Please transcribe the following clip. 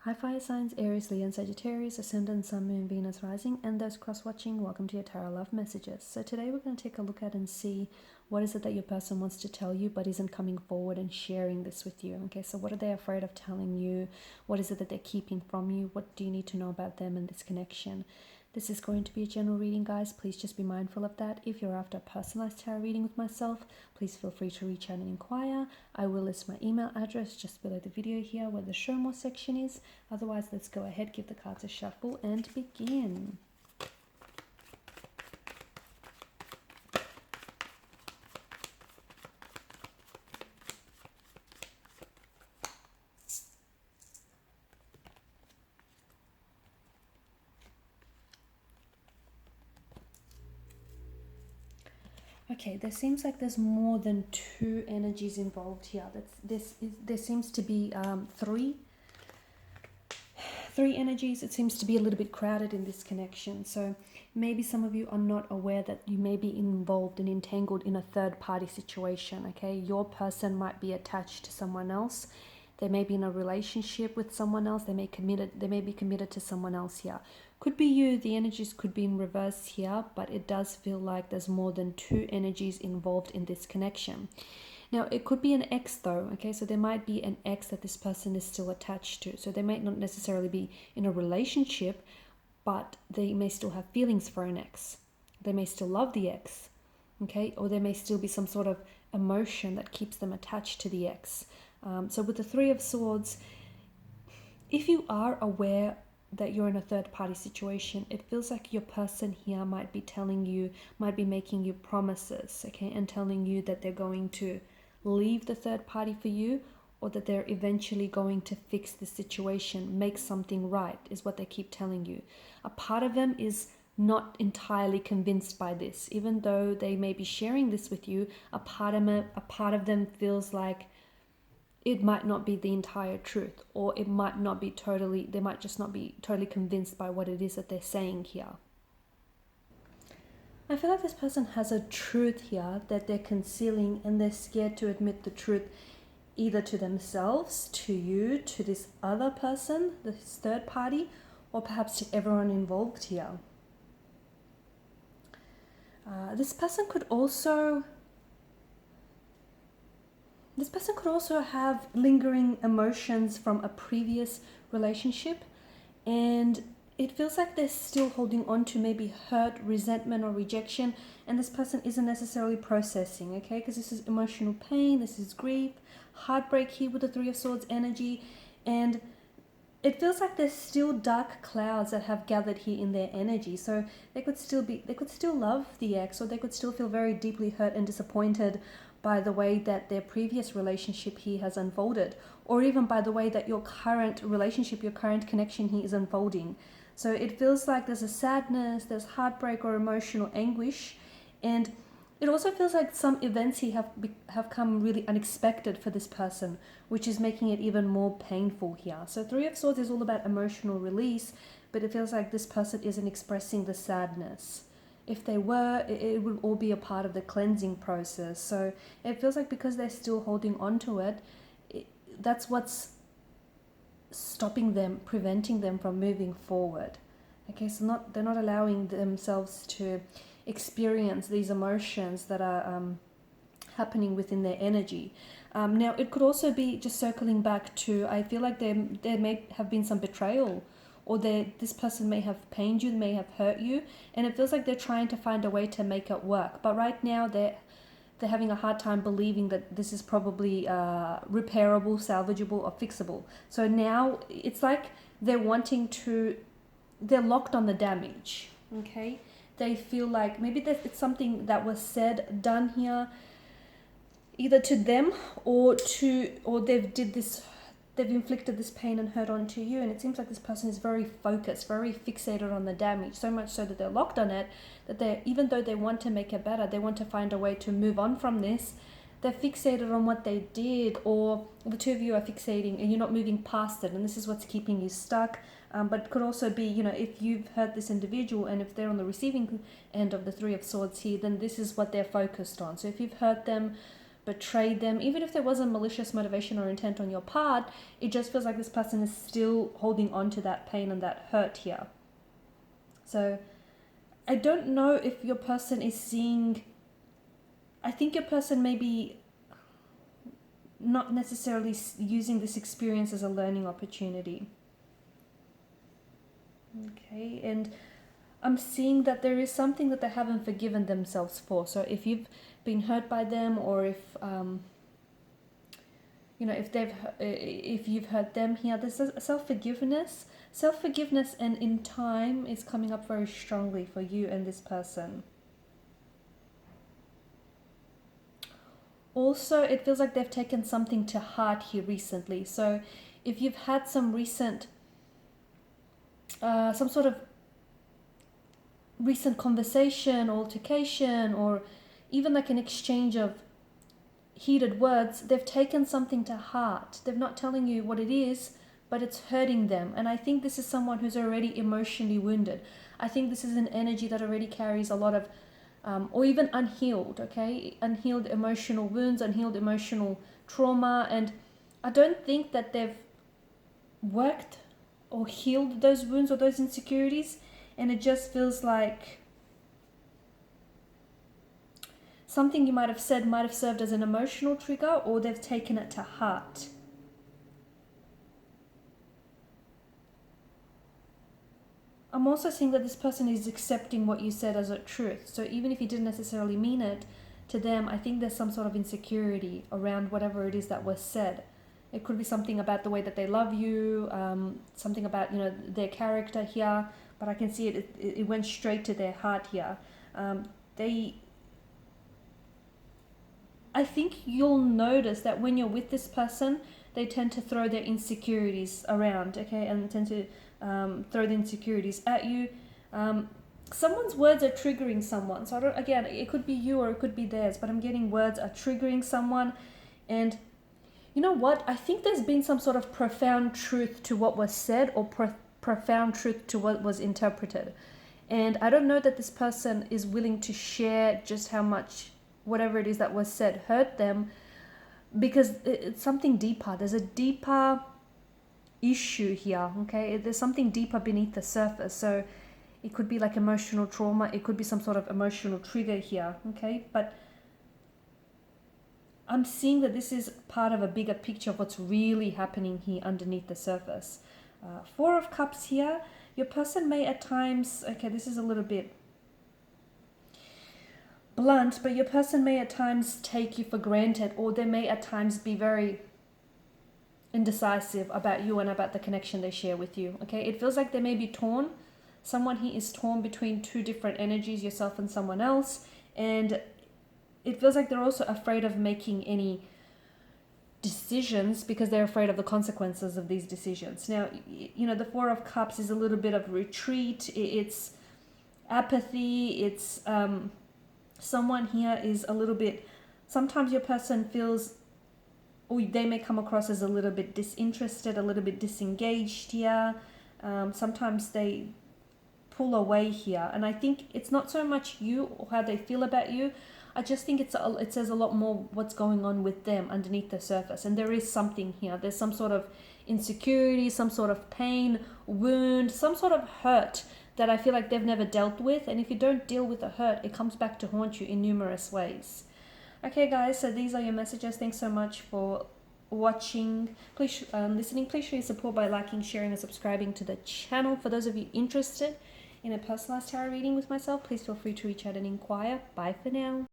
Hi fire signs, Aries, Leo and Sagittarius, Ascendant, Sun, Moon, Venus, Rising, and those cross-watching, welcome to your Tarot Love Messages. So today we're going to take a look at and see what is it that your person wants to tell you but isn't coming forward and sharing this with you. Okay, so what are they afraid of telling you? What is it that they're keeping from you? What do you need to know about them and this connection? This is going to be a general reading, guys. Please just be mindful of that. If you're after a personalized tarot reading with myself, please feel free to reach out and inquire. I will list my email address just below the video here where the show more section is. Otherwise, let's go ahead, give the cards a shuffle and begin. Okay, there seems like there's more than two energies involved here. There seems to be three energies. It seems to be a little bit crowded in this connection. So maybe some of you are not aware that you may be involved and entangled in a third party situation. Okay, your person might be attached to someone else. They may be in a relationship with someone else. They may be committed to someone else here. Could be you. The energies could be in reverse here, but it does feel like there's more than two energies involved in this connection. Now, it could be an ex though, okay? So there might be an ex that this person is still attached to. So they might not necessarily be in a relationship, but they may still have feelings for an ex. They may still love the ex, okay? Or there may still be some sort of emotion that keeps them attached to the ex. So with the Three of Swords, if you are aware that you're in a third party situation, it feels like your person here might be telling you, might be making you promises, okay, and telling you that they're going to leave the third party for you, or that they're eventually going to fix the situation, make something right, is what they keep telling you. A part of them is not entirely convinced by this, even though they may be sharing this with you. A part of them feels like it might not be the entire truth, or it might not be totally, they might just not be totally convinced by what it is that they're saying here. I feel like this person has a truth here that they're concealing, and they're scared to admit the truth either to themselves, to you, to this other person, this third party, or perhaps to everyone involved here. This person could also have lingering emotions from a previous relationship, and it feels like they're still holding on to maybe hurt, resentment, or rejection, and this person isn't necessarily processing, okay? Because this is emotional pain, this is grief, heartbreak here with the Three of Swords energy, and it feels like there's still dark clouds that have gathered here in their energy. So they could still love the ex, or they could still feel very deeply hurt and disappointed by the way that their previous relationship here has unfolded, or even by the way that your current relationship, your current connection here is unfolding. So it feels like there's a sadness, there's heartbreak or emotional anguish, and it also feels like some events here have come really unexpected for this person, which is making it even more painful here. So Three of Swords is all about emotional release, but it feels like this person isn't expressing the sadness. If they were, it would all be a part of the cleansing process. So it feels like because they're still holding on to it, that's what's stopping them, preventing them from moving forward. Okay, so they're not allowing themselves to experience these emotions that are happening within their energy. Now, it could also be, just circling back to, I feel like there may have been some betrayal, or this person may have pained you, may have hurt you, and it feels like they're trying to find a way to make it work. But right now, they're having a hard time believing that this is probably repairable, salvageable, or fixable. So now it's like they're locked on the damage, okay? They feel like maybe it's something that was said, done here, either to them or they've inflicted this pain and hurt onto you, and it seems like this person is very focused, very fixated on the damage, so much so that they're locked on it, that even though they want to make it better, they want to find a way to move on from this, they're fixated on what they did, or the two of you are fixating and you're not moving past it, and this is what's keeping you stuck. But it could also be, if you've hurt this individual, and if they're on the receiving end of the Three of Swords here, then this is what they're focused on. So if you've hurt them betrayed them. Even if there wasn't malicious motivation or intent on your part, it just feels like this person is still holding on to that pain and that hurt here. So I don't know if your person is seeing, I think your person may be not necessarily using this experience as a learning opportunity. Okay, and I'm seeing that there is something that they haven't forgiven themselves for. So if you've been hurt by them, or if if you've hurt them here, there's a self-forgiveness, and in time is coming up very strongly for you and this person. Also, it feels like they've taken something to heart here recently. So if you've had some recent some sort of recent conversation, altercation, or even like an exchange of heated words, they've taken something to heart. They're not telling you what it is, but it's hurting them. And I think this is someone who's already emotionally wounded. I think this is an energy that already carries a lot of or even unhealed, okay? Unhealed emotional wounds, unhealed emotional trauma. And I don't think that they've worked or healed those wounds or those insecurities. And it just feels like something you might have said might have served as an emotional trigger, or they've taken it to heart. I'm also seeing that this person is accepting what you said as a truth. So even if you didn't necessarily mean it to them, I think there's some sort of insecurity around whatever it is that was said. It could be something about the way that they love you, something about their character here, but I can see it went straight to their heart here. I think you'll notice that when you're with this person, they tend to throw their insecurities around, okay, and tend to throw the insecurities at you. Someone's words are triggering someone. So again, it could be you or it could be theirs, but I'm getting words are triggering someone. And you know what? I think there's been some sort of profound truth to what was said, or profound truth to what was interpreted. And I don't know that this person is willing to share just how much whatever it is that was said hurt them, because it's something deeper. There's a deeper issue here, okay? There's something deeper beneath the surface. So it could be like emotional trauma, it could be some sort of emotional trigger here, okay? But I'm seeing that this is part of a bigger picture of what's really happening here underneath the surface. Four of Cups here. Your person may at times, okay, this is a little bit blunt, but your person may at times take you for granted, or they may at times be very indecisive about you and about the connection they share with you, okay? It feels like they may be torn. Someone here is torn between two different energies, yourself and someone else, and it feels like they're also afraid of making any decisions because they're afraid of the consequences of these decisions. Now, the Four of Cups is a little bit of retreat, it's apathy, it's someone here is a little bit, sometimes your person feels, or they may come across as a little bit disinterested, a little bit disengaged here. Sometimes they pull away here. And I think it's not so much you or how they feel about you. I just think it says a lot more what's going on with them underneath the surface. And there is something here. There's some sort of insecurity, some sort of pain, wound, some sort of hurt that I feel like they've never dealt with. And if you don't deal with the hurt, it comes back to haunt you in numerous ways. Okay, guys, so these are your messages. Thanks so much for watching. Please, listening. Please show your support by liking, sharing, and subscribing to the channel. For those of you interested in a personalized tarot reading with myself, please feel free to reach out and inquire. Bye for now.